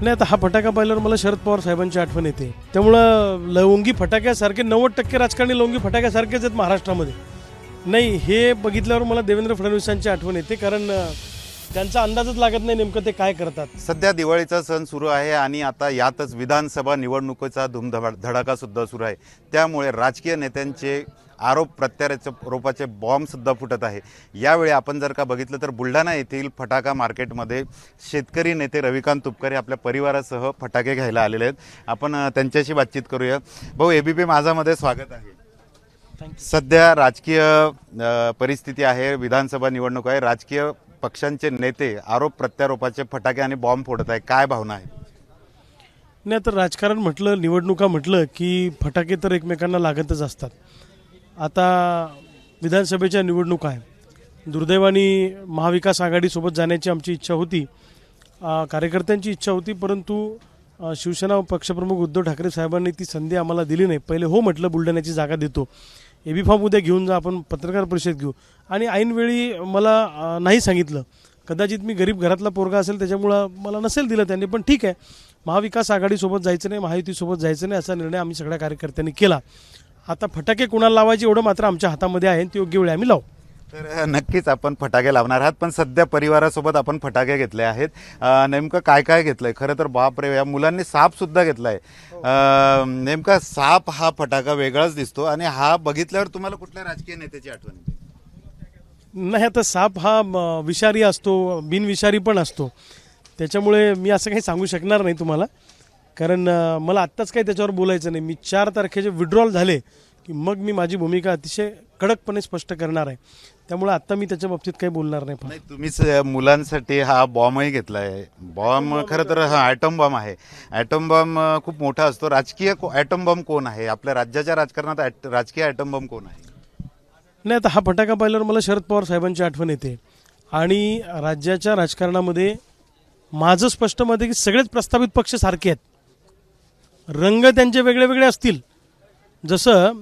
नाही, आता हा फटाका पाहिल्यावर मला शरद पवार साहेबांची आठवण येते. त्यामुळं लवंगी फटाक्यासारखे 90% राजकारणी लवंगी फटाक्यासारखेच आहेत महाराष्ट्रामध्ये. नाही, हे बघितल्यावर मला देवेंद्र फडणवीसांची आठवण येते, कारण त्यांचा अंदाजच लागत नाही नेमकं ते काय करतात. सध्या दिवाळीचा सण सुरू आहे आणि आता यातच विधानसभा निवडणुकीचा धडाका सुद्धा सुरू आहे. त्यामुळे राजकीय नेत्यांचे आरोप प्रत्यारोपाचे बॉम्ब सुद्धा फुटत आहे. यावेळी आपण जर का बघितलं तर बुलढाणा येथील फटाका मार्केटमध्ये शेतकरी नेते रविकांत तुपकरे आपल्या परिवारासह फटाके घ्यायला आलेले आहेत. आपण त्यांच्याशी बातचीत करूया. भाऊ, एबीपी माझामध्ये स्वागत आहे. सध्या राजकीय परिस्थिती आहे, विधानसभा निवडणूक आहे, राजकीय पक्षांचे नेते आरोप प्रत्यारोपाचे फटाके आणि बॉम्ब फोडत आहे, काय भावना आहे? नाही, तर राजकारण म्हटलं, निवडणुका म्हटलं की फटाके तर एकमेकांना लागतच असतात. आता विधानसभेच्या निवडणुका आहे. दुर्दैवाने महाविकास आघाडीसोबत जाण्याची आमची इच्छा होती, कार्यकर्त्यांची इच्छा होती, परंतु शिवसेना पक्षप्रमुख उद्धव ठाकरे साहेबांनी ती संधी आम्हाला दिली नाही. पहिले हो म्हटलं, बुलढाण्याची जागा देतो, एबी फॉर्म उद्या घेऊन जा, आपण पत्रकार परिषद घेऊ, आणि ऐनवेळी मला नाही सांगितलं. कदाचित मी गरीब घरातला पोरगा असेल त्याच्यामुळं मला नसेल दिलं त्यांनी, पण ठीक आहे, महाविकास आघाडीसोबत जायचं नाही, महायुतीसोबत जायचं नाही असा निर्णय आम्ही सगळ्या कार्यकर्त्यांनी केला. आता फटाके कोणाला लावायचे एवढं मात्र आमच्या हातामध्ये आहे, ती योग्य वेळी आम्ही लावू. तर नक्कीच आपण फटाके लावणार आहात, पण सध्या परिवारासोबत आपण फटाके घेतले आहेत. नेमकं काय काय घेतलंय? खरं तर बापरे, या मुलांनी साप सुद्धा घेतलाय. नेमका साप हा फटाका वेगळाच दिसतो, आणि हा बघितल्यावर तुम्हाला कुठल्या राजकीय नेत्याची आठवण येते? नाही, आता साप हा विषारी असतो, बिनविषारी पण असतो, त्याच्यामुळे मी असं काही सांगू शकणार नाही तुम्हाला, कारण मला आत्ताच काही त्याच्यावर बोलायचं नाही. मी 4 तारखेचे विड्रॉल झाले की मग मी माझी भूमिका अतिशय कडकपणे स्पष्ट करणार आहे. त्यामुळे आत्ता मी त्याच्या बाबतीत काही बोलणार नाही. नाही, तुम्हीच मुलांसाठी हा बॉम्बही घेतलाय. बॉम्ब खरं तर हा ॲटम बॉम्ब आहे. ॲटम बॉम्ब खूप मोठा असतो. राजकीय ॲटम बॉम्ब कोण आहे? आपल्या राज्याच्या राजकारणात राजकीय ॲटम बॉम्ब कोण आहे? नाही, आता हा फटाका पाहिल्यावर मला शरद पवार साहेबांची आठवण येते, आणि राज्याच्या राजकारणामध्ये माझं स्पष्ट मत आहे की सगळेच प्रस्तावित पक्ष सारखे आहेत. रंग त्यांचे वेगळे वेगळे असतील. जसं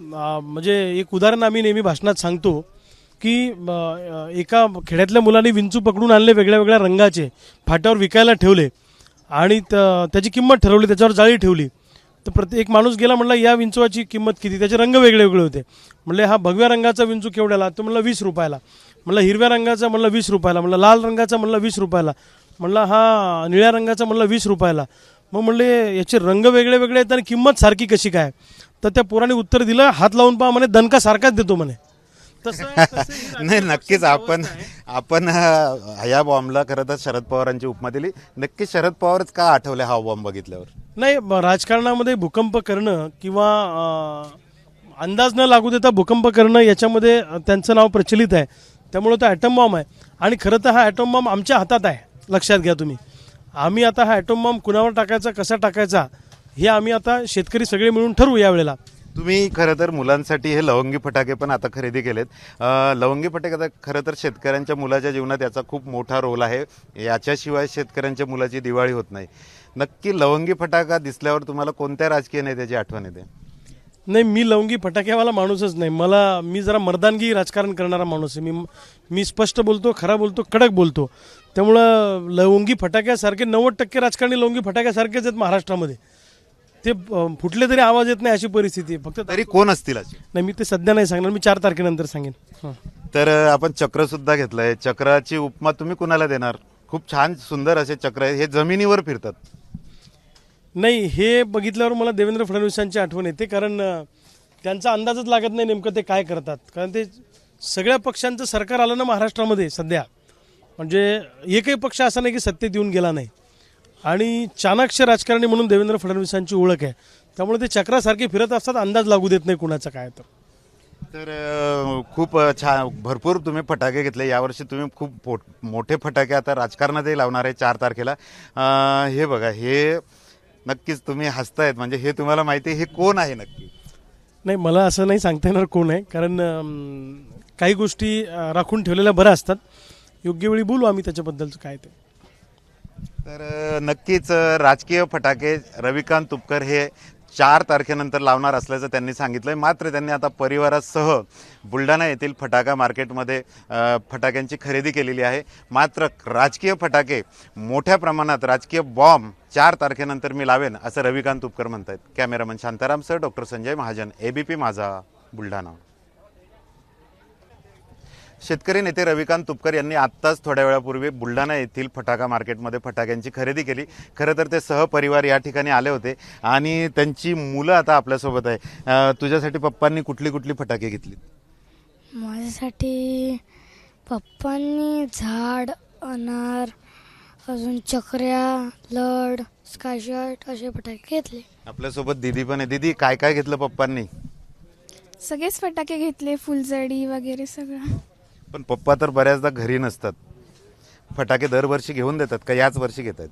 म्हणजे एक उदाहरण आम्ही नेहमी भाषणात सांगतो की एका खेड्यातल्या मुलांनी विंचू पकडून आणले वेगळ्या वेगळ्या रंगाचे, फाट्यावर विकायला ठेवले, आणि त्याची किंमत ठरवली, त्याच्यावर जाळी ठेवली. तर प्रत्येक माणूस गेला, म्हणला या विंचूची किंमत किती? त्याचे रंग वेगळे वेगळे होते. म्हणले हा भगव्या रंगाचा विंचू केवढ्याला? तो म्हणला 20 रुपयाला. म्हणलं हिरव्या रंगाचा? म्हणलं 20 रुपयाला. म्हणलं लाल रंगाचा? म्हणलं 20 रुपयाला. म्हणलं हा निळ्या रंगाचा? म्हणलं 20 रुपयाला. मग म्हणले याचे रंग वेगळे वेगळे आहेत आणि किंमत सारखी कशी काय? तर त्या पोराने उत्तर दिलं, हात लावून पहा म्हणे, दणका सारखाच देतो म्हणे. नाही, नक्कीच आपण या बॉम्बला खरं तर शरद पवारांची उपमा दिली. नक्की शरद पवारच का आठवले हा बॉम्ब बघितल्यावर? नाही, राजकारणामध्ये भूकंप करणं किंवा अंदाज न लागू देता भूकंप करणं याच्यामध्ये त्यांचं नाव प्रचलित आहे. त्यामुळे तो ॲटम बॉम्ब आहे, आणि खरं तर हा ॲटम बॉम्ब आमच्या हातात आहे, लक्षात घ्या तुम्ही. आम्ही आता हा ॲटम बॉम्ब कुणावर टाकायचा, कसा टाकायचा, हे आम्ही आता शेतकरी सगळे मिळून ठरवू यावेळेला. तुम्ही खरं तर मुलांसाठी हे लवंगी फटाके पण आता खरेदी केलेत. लवंगी फटाके खरं तर शेतकऱ्यांच्या मुलाच्या जीवनात याचा खूप मोठा रोल आहे. याच्याशिवाय शेतकऱ्यांच्या मुलाची दिवाळी होत नाही. नक्की लवंगी फटाका दिसल्यावर तुम्हाला कोणत्या राजकीय नेत्याची आठवण येते? नाही, मी लवंगी फटाक्यावाला माणूसच नाही. मी जरा मर्दानगी राजकारण करणारा माणूस आहे. मी स्पष्ट बोलतो, खरा बोलतो, कडक बोलतो. त्यामुळं लवंगी फटाक्यासारखे 90% राजकारणी लवंगी फटाक्यासारखेच आहेत महाराष्ट्रामध्ये. ते फुटले तरी आवाज येत नाही अशी परिस्थिती आहे. फक्त तरी कोण असतील असे? नाही, मी ते सध्या नाही सांगणार, मी 4 तारखेनंतर सांगेन. तर आपण चक्र सुद्धा घेतलंय. चक्राची उपमा तुम्ही कुणाला देणार? खूप छान सुंदर असे चक्र आहे, हे जमिनीवर फिरतात. नाही, हे बघितल्यावर मला देवेंद्र फडणवीसांची आठवण येते, कारण त्यांचा अंदाजच लागत नाही नेमकं ते काय करतात. कारण ते सगळ्या पक्षांचं सरकार आलं ना महाराष्ट्रामध्ये सध्या, म्हणजे एकही पक्ष असा नाही की सत्तेत येऊन गेला नाही. आणि चाणाक्ष राजकारणी म्हणून देवेंद्र फडणवीसांची ओळख आहे. त्यामुळे ते चक्रासारखे फिरत असतात, अंदाज लागू देत नाही कुणाचा काय. तर खूप छान, भरपूर तुम्ही फटाके घेतले यावर्षी. तुम्ही खूप मोठे फटाके आता राजकारणातही लावणार आहे 4 तारखेला. हे बघा, हे नक्कीच तुम्ही हसतायत, म्हणजे हे तुम्हाला माहिती आहे हे कोण आहे नक्की? नाही, मला असं नाही सांगता येणार कोण आहे, कारण काही गोष्टी राखून ठेवलेल्या बऱ्या असतात. योग्य वेळी बोलू आम्ही त्याच्याबद्दलचं काय ते. तर नक्कीच राजकीय फटाके रविकांत तुपकर हे 4 तारखेनंतर लावणार असल्याचं त्यांनी सांगितलं. मात्र त्यांनी आता परिवारासह बुलढाणा येथील फटाका मार्केटमध्ये फटाक्यांची खरेदी केलेली आहे. मात्र राजकीय फटाके मोठ्या प्रमाणात, राजकीय बॉम्ब 4 तारखेनंतर मी लावेन असं रविकांत तुपकर म्हणतात. कॅमेरामन शांतारामसह डॉक्टर संजय महाजन, ABP माझा, बुलढाणा. शेतकरी नेते रविकांत तुपकर यांनी आत्ताच थोड्या वेळापूर्वी बुलढाणा येथील फटाका मार्केटमध्ये फटाक्यांची खरेदी केली. खरं तर ते सहपरिवार या ठिकाणी आले होते आणि त्यांची मुलं आता आपल्यासोबत आहे. तुझ्यासाठी पप्पांनी कुठली कुठली फटाके घेतली? माझ्यासाठी पप्पांनी झाड, अनार, अजून चक्र्या, लड, स्कायशॉट असे फटाके घेतले. आपल्यासोबत दीदी पण आहे. दीदी, काय काय घेतलं पप्पांनी? सगळेच फटाके घेतले, फुलझडी वगैरे सगळं. पण पप्पा तर बऱ्याचदा घरी नसतात. फटाके दरवर्षी घेऊन देतात का याच वर्षी घेतात?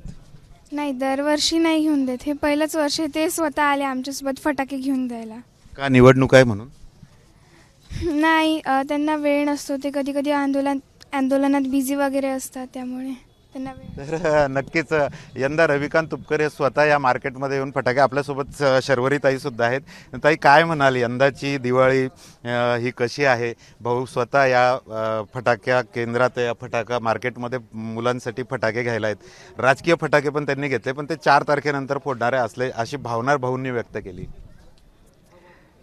नाही, दरवर्षी नाही घेऊन देत. हे पहिलंच वर्ष ते स्वतः आले आमच्यासोबत फटाके घेऊन द्यायला. का, निवडणूक आहे म्हणून? नाही, त्यांना वेळ नसतो. ते कधी कधी आंदोलनात बिझी वगैरे असतात, त्यामुळे त्यांना वेळ. तर नक्कीच यंदा रविकांत तुपकर हे स्वतः या मार्केटमध्ये येऊन फटाके, आपल्यासोबत शर्वरी ताई सुद्धा आहेत. ताई, काय म्हणाल, यंदाची दिवाळी ही कशी आहे? भाऊ स्वतः या फटाक्या केंद्रात, या फटाका मार्केटमध्ये मुलांसाठी फटाके घ्यायला आहेत. राजकीय फटाके पण त्यांनी घेतले, पण ते 4 तारखेनंतर फोडणारे असले अशी भावना भाऊंनी व्यक्त केली.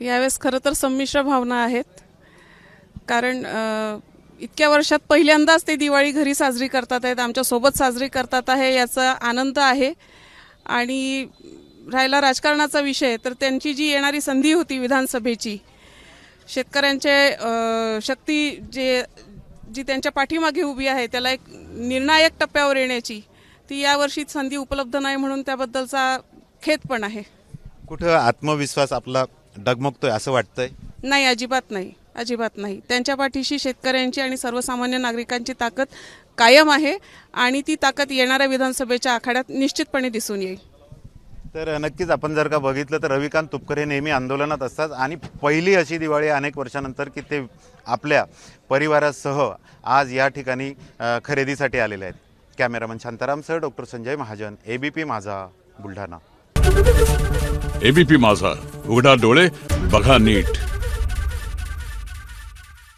यावेळेस खरं तर संमिश्र भावना आहेत. कारण इतक्या वर्षात पहिल्यांदाच ते दिवाळी घरी साजरी करतात आहेत, आमच्यासोबत साजरी करतात आहे, याचा आनंद आहे. आणि राहिला राजकारणाचा विषय, तर त्यांची जी येणारी संधी होती विधानसभेची, शेतकऱ्यांचे शक्ती जी त्यांच्या पाठीमागे उभी आहे, त्याला एक निर्णायक टप्प्यावर येण्याची, ती यावर्षी संधी उपलब्ध नाही, म्हणून त्याबद्दलचा खेद पण आहे. कुठं आत्मविश्वास आपला डगमगतोय असं वाटतंय? नाही, अजिबात नाही, अजिबात नाही. त्यांच्या पाठीशी शेतकऱ्यांची आणि सर्वसामान्य नागरिकांची ताकद कायम आहे आणि ती ताकद येणाऱ्या विधानसभेच्या आखाड्यात निश्चितपणे दिसून येईल. तर नक्कीच आपण जर का बघितलं तर रविकांत तुपकर हे नेहमी आंदोलनात असतात आणि पहिली अशी दिवाळी अनेक वर्षानंतर की ते आपल्या परिवारासह आज या ठिकाणी खरेदीसाठी आलेले आहेत. कॅमेरामन शांतारामसह doctor Sanjay Mahajan, ABP Majha, Buldhana. ABP माझा, उघडा डोळे बघा नीट.